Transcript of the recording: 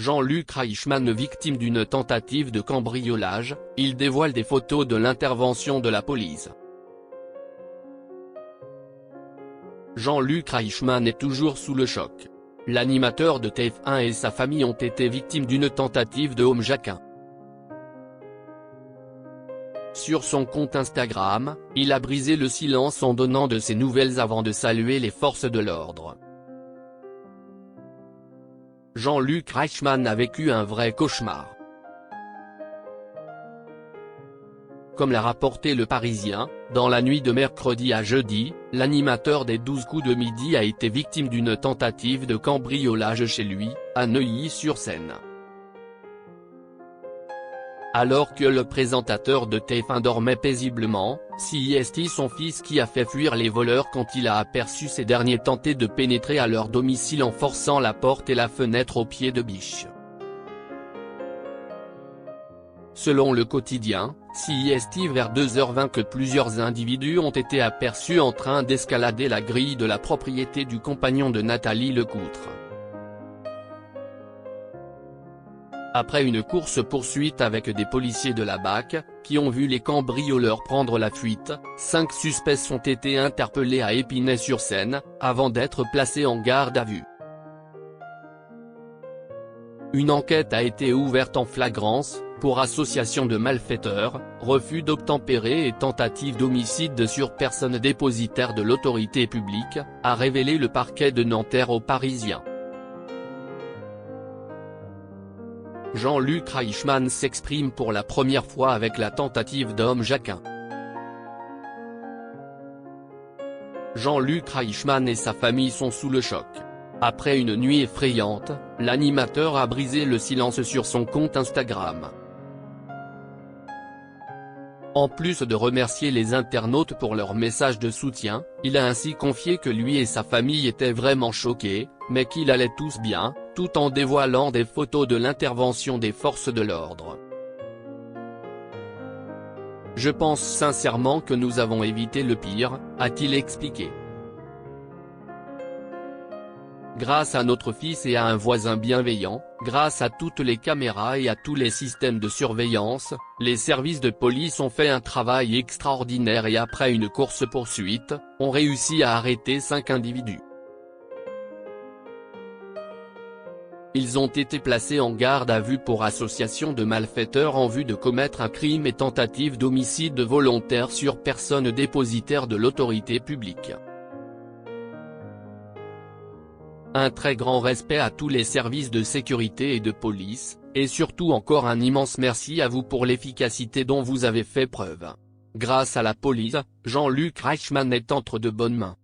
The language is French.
Jean-Luc Reichmann victime d'une tentative de cambriolage, il dévoile des photos de l'intervention de la police. Jean-Luc Reichmann est toujours sous le choc. L'animateur de TF1 et sa famille ont été victimes d'une tentative de homejacking. Sur son compte Instagram, il a brisé le silence en donnant de ses nouvelles avant de saluer les forces de l'ordre. Jean-Luc Reichmann a vécu un vrai cauchemar. Comme l'a rapporté Le Parisien, dans la nuit de mercredi à jeudi, l'animateur des 12 coups de midi a été victime d'une tentative de cambriolage chez lui, à Neuilly-sur-Seine. Alors que le présentateur de TF1 dormait paisiblement, c'est son fils qui a fait fuir les voleurs quand il a aperçu ces derniers tenter de pénétrer à leur domicile en forçant la porte et la fenêtre au pied de biche. Selon le quotidien, c'est vers 2h20 que plusieurs individus ont été aperçus en train d'escalader la grille de la propriété du compagnon de Nathalie Lecoutre. Après une course-poursuite avec des policiers de la BAC, qui ont vu les cambrioleurs prendre la fuite, 5 suspects ont été interpellés à Épinay-sur-Seine, avant d'être placés en garde à vue. Une enquête a été ouverte en flagrance, pour association de malfaiteurs, refus d'obtempérer et tentative d'homicide sur personne dépositaire de l'autorité publique, a révélé le parquet de Nanterre aux Parisiens. Jean-Luc Reichmann s'exprime pour la première fois avec la tentative d'homejacking. Jean-Luc Reichmann et sa famille sont sous le choc. Après une nuit effrayante, l'animateur a brisé le silence sur son compte Instagram. En plus de remercier les internautes pour leur message de soutien, il a ainsi confié que lui et sa famille étaient vraiment choqués, mais qu'ils allaient tous bien, tout en dévoilant des photos de l'intervention des forces de l'ordre. « Je pense sincèrement que nous avons évité le pire », a-t-il expliqué. Grâce à notre fils et à un voisin bienveillant, grâce à toutes les caméras et à tous les systèmes de surveillance, les services de police ont fait un travail extraordinaire et après une course-poursuite, ont réussi à arrêter 5 individus. Ils ont été placés en garde à vue pour association de malfaiteurs en vue de commettre un crime et tentative d'homicide volontaire sur personne dépositaire de l'autorité publique. Un très grand respect à tous les services de sécurité et de police, et surtout encore un immense merci à vous pour l'efficacité dont vous avez fait preuve. Grâce à la police, Jean-Luc Reichmann est entre de bonnes mains.